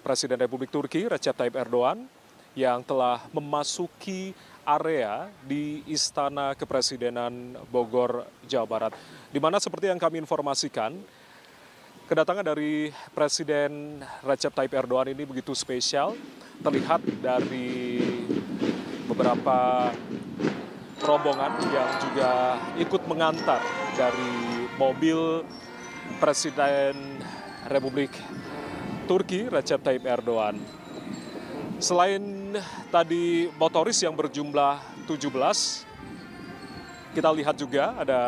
Presiden Republik Turki Recep Tayyip Erdogan yang telah memasuki area di Istana Kepresidenan Bogor, Jawa Barat. Di mana seperti yang kami informasikan, kedatangan dari Presiden Recep Tayyip Erdogan ini begitu spesial, terlihat dari beberapa rombongan yang juga ikut mengantar dari mobil Presiden Republik Turki Recep Tayyip Erdogan. Selain tadi motoris yang berjumlah 17, kita lihat juga ada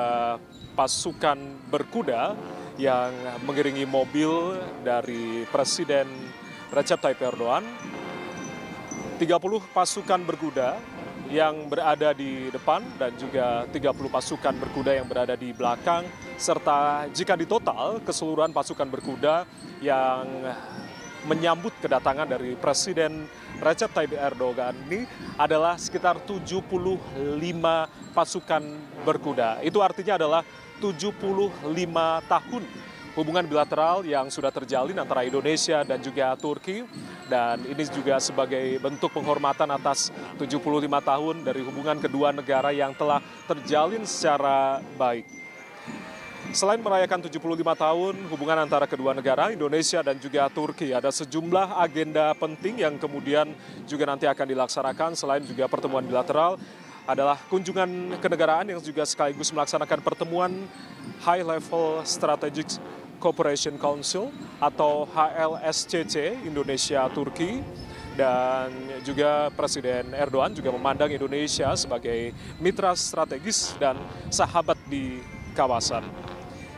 pasukan berkuda yang mengiringi mobil dari Presiden Recep Tayyip Erdogan. 30 pasukan berkuda yang berada di depan dan juga 30 pasukan berkuda yang berada di belakang, serta jika ditotal keseluruhan pasukan berkuda yang menyambut kedatangan dari Presiden Recep Tayyip Erdogan ini adalah sekitar 75 pasukan berkuda. Itu artinya adalah 75 tahun hubungan bilateral yang sudah terjalin antara Indonesia dan juga Turki. Dan ini juga sebagai bentuk penghormatan atas 75 tahun dari hubungan kedua negara yang telah terjalin secara baik. Selain merayakan 75 tahun hubungan antara kedua negara, Indonesia dan juga Turki, ada sejumlah agenda penting yang kemudian juga nanti akan dilaksanakan. Selain juga pertemuan bilateral, adalah kunjungan kenegaraan yang juga sekaligus melaksanakan pertemuan High Level Strategic Cooperation Council atau HLSCC Indonesia-Turki. Dan juga Presiden Erdogan juga memandang Indonesia sebagai mitra strategis dan sahabat di kawasan.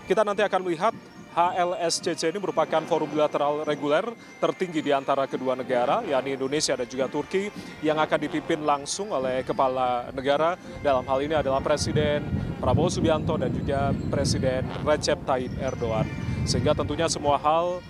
Kita nanti akan melihat HLSCC ini merupakan forum bilateral reguler tertinggi di antara kedua negara, yakni Indonesia dan juga Turki, yang akan dipimpin langsung oleh kepala negara. Dalam hal ini adalah Presiden Prabowo Subianto dan juga Presiden Recep Tayyip Erdogan. Sehingga tentunya semua hal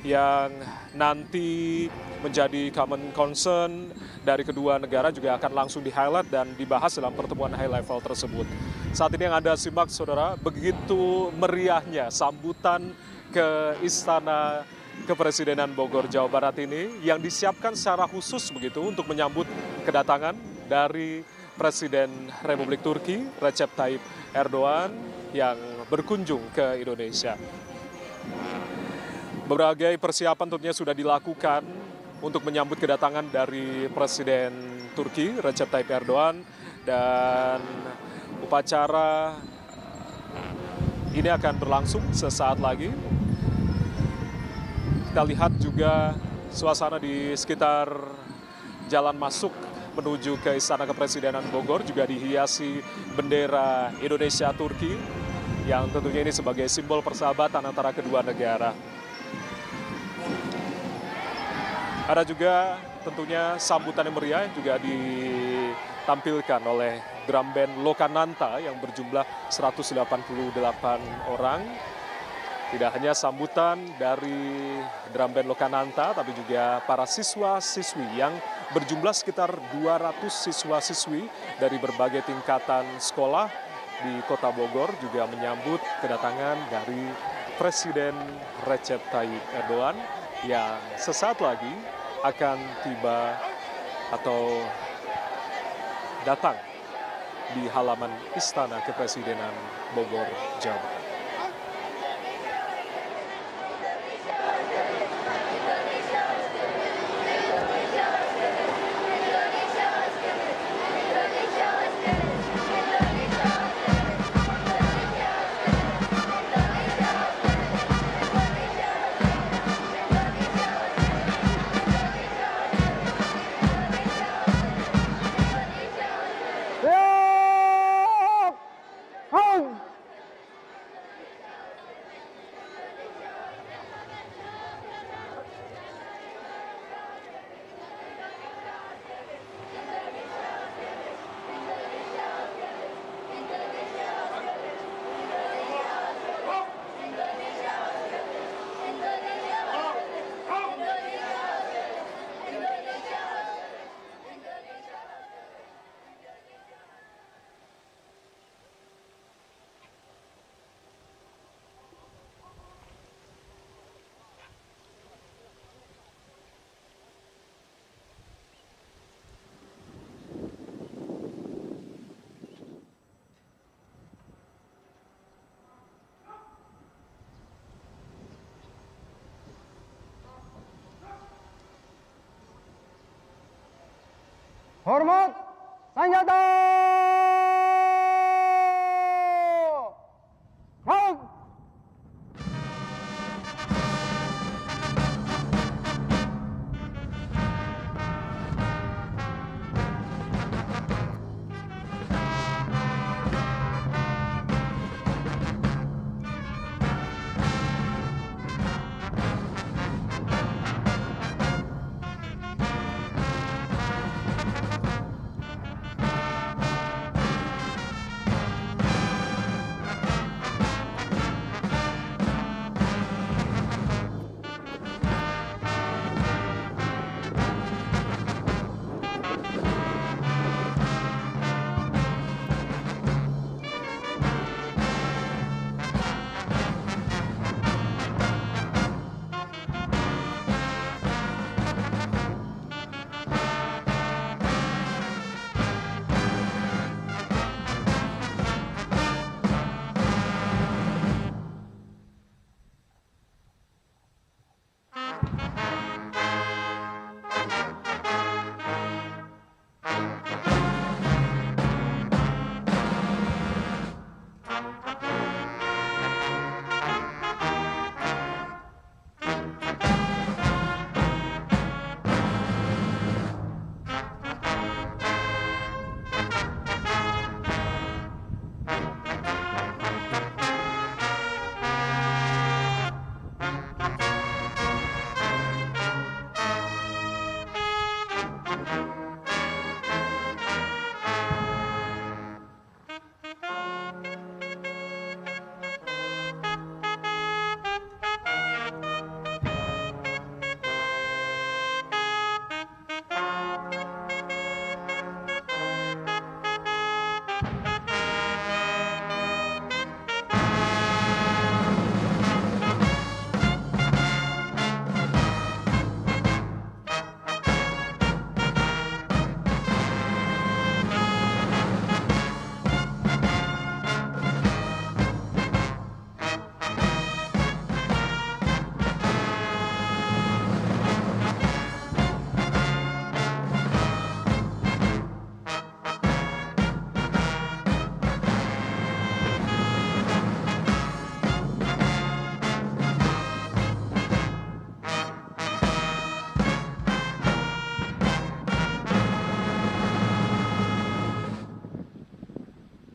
yang nanti menjadi common concern dari kedua negara juga akan langsung di-highlight dan dibahas dalam pertemuan high level tersebut. Saat ini yang Anda simak, saudara, begitu meriahnya sambutan ke Istana Kepresidenan Bogor, Jawa Barat ini yang disiapkan secara khusus begitu untuk menyambut kedatangan dari Presiden Republik Turki Recep Tayyip Erdogan yang berkunjung ke Indonesia. Berbagai persiapan tentunya sudah dilakukan untuk menyambut kedatangan dari Presiden Turki Recep Tayyip Erdogan, dan upacara ini akan berlangsung sesaat lagi. Kita lihat juga suasana di sekitar jalan masuk menuju ke Istana Kepresidenan Bogor juga dihiasi bendera Indonesia-Turki yang tentunya ini sebagai simbol persahabatan antara kedua negara. Ada juga tentunya sambutan yang meriah juga ditampilkan oleh drum band Lokananta yang berjumlah 188 orang. Tidak hanya sambutan dari drum band Lokananta, tapi juga para siswa-siswi yang berjumlah sekitar 200 siswa-siswi dari berbagai tingkatan sekolah di Kota Bogor juga menyambut kedatangan dari Presiden Recep Tayyip Erdogan yang sesaat lagi akan tiba atau datang di halaman Istana Kepresidenan Bogor, Jawa Barat. Hormat senjata! Halt!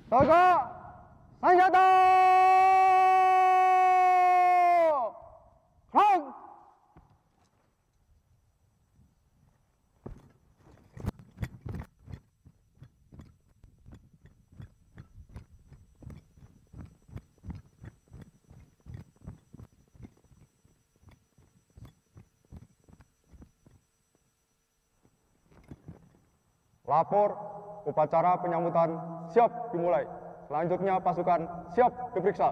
Tegak senjata! Halt! Lapor, upacara penyambutan siap dimulai. Selanjutnya pasukan siap diperiksa.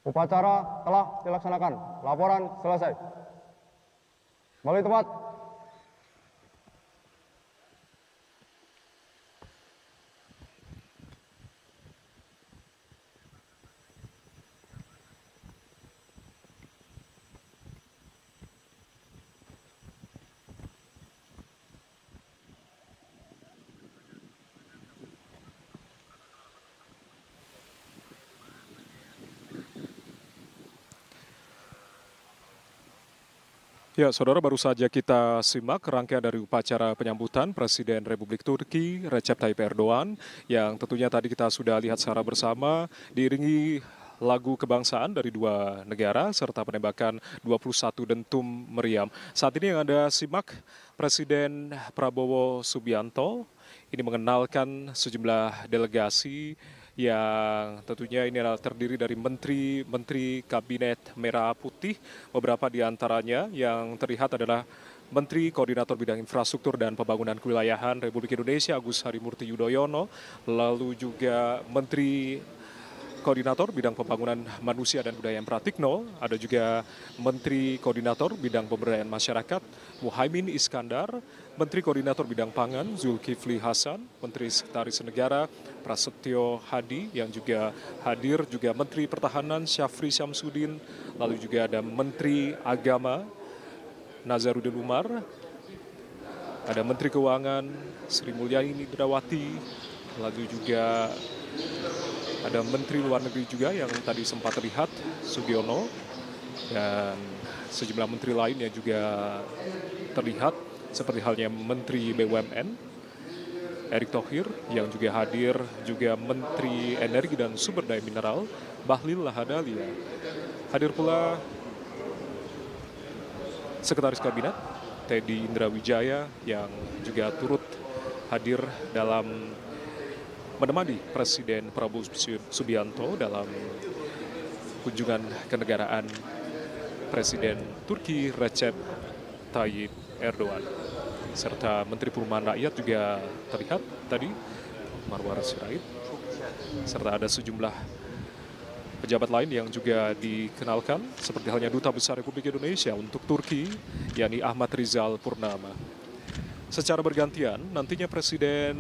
Upacara telah dilaksanakan. Laporan selesai. Kembali tempat. Ya, saudara, baru saja kita simak rangkaian dari upacara penyambutan Presiden Republik Turki Recep Tayyip Erdogan yang tentunya tadi kita sudah lihat secara bersama diiringi lagu kebangsaan dari dua negara serta penembakan 21 dentum meriam. Saat ini yang Anda simak Presiden Prabowo Subianto ini mengenalkan sejumlah delegasi yang tentunya ini adalah terdiri dari menteri-menteri Kabinet Merah Putih. Beberapa di antaranya yang terlihat adalah Menteri Koordinator Bidang Infrastruktur dan Pembangunan Kewilayahan Republik Indonesia Agus Harimurti Yudhoyono, lalu juga Menteri Koordinator Bidang Pembangunan Manusia dan Kebudayaan Pratikno, ada juga Menteri Koordinator Bidang Pemberdayaan Masyarakat Muhaimin Iskandar, Menteri Koordinator Bidang Pangan Zulkifli Hasan, Menteri Sekretaris Negara Prasetyo Hadi yang juga hadir, juga Menteri Pertahanan Syafri Syamsuddin, lalu juga ada Menteri Agama Nazarudin Umar, ada Menteri Keuangan Sri Mulyani Indrawati, lalu juga ada Menteri Luar Negeri juga yang tadi sempat terlihat, Sugiono, dan sejumlah menteri lain yang juga terlihat, seperti halnya Menteri BUMN, Erick Thohir, yang juga hadir, juga Menteri Energi dan Sumber Daya Mineral, Bahlil Lahadalia. Hadir pula Sekretaris Kabinet, Teddy Indrawijaya, yang juga turut hadir dalam menemani Presiden Prabowo Subianto dalam kunjungan kenegaraan Presiden Turki Recep Tayyip Erdogan. Serta Menteri Perumahan Rakyat juga terlihat tadi, Marwar Sirait. Serta ada sejumlah pejabat lain yang juga dikenalkan, seperti halnya Duta Besar Republik Indonesia untuk Turki, yakni Ahmad Rizal Purnama. Secara bergantian, nantinya Presiden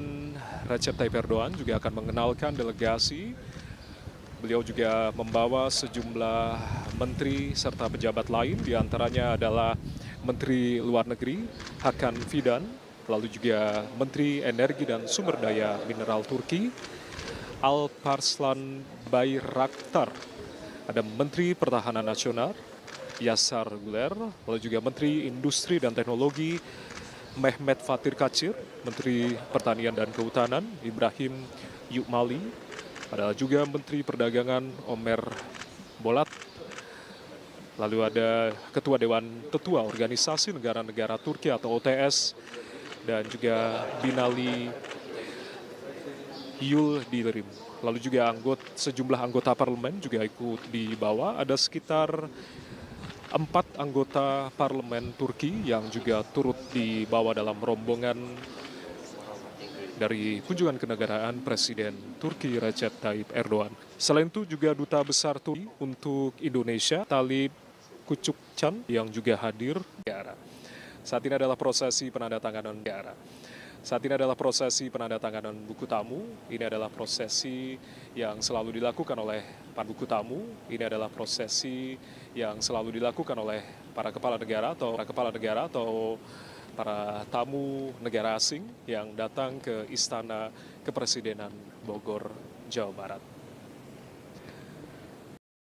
Recep Tayyip Erdogan juga akan mengenalkan delegasi. Beliau juga membawa sejumlah menteri serta pejabat lain, diantaranya adalah Menteri Luar Negeri Hakan Fidan, lalu juga Menteri Energi dan Sumber Daya Mineral Turki Alparslan Bayraktar, ada Menteri Pertahanan Nasional Yasar Guler, lalu juga Menteri Industri dan Teknologi Mehmet Fatir Kacir, Menteri Pertanian dan Kehutanan Ibrahim Yukmali, ada juga Menteri Perdagangan Omer Bolat, lalu ada Ketua Dewan Tetua Organisasi Negara-Negara Turki atau OTS, dan juga Binali Yul Dilerim. Lalu juga sejumlah anggota parlemen juga ikut dibawa, ada sekitar 4 anggota parlemen Turki yang juga turut dibawa dalam rombongan dari kunjungan kenegaraan Presiden Turki Recep Tayyip Erdogan. Selain itu juga Duta Besar Turki untuk Indonesia, Talip Kucukcan, yang juga hadir. Saat ini adalah prosesi penandatanganan negara. Saat ini adalah prosesi penandatanganan buku tamu. Ini adalah prosesi yang selalu dilakukan oleh para buku tamu. Ini adalah prosesi yang selalu dilakukan oleh para kepala negara atau para tamu negara asing yang datang ke Istana Kepresidenan Bogor, Jawa Barat.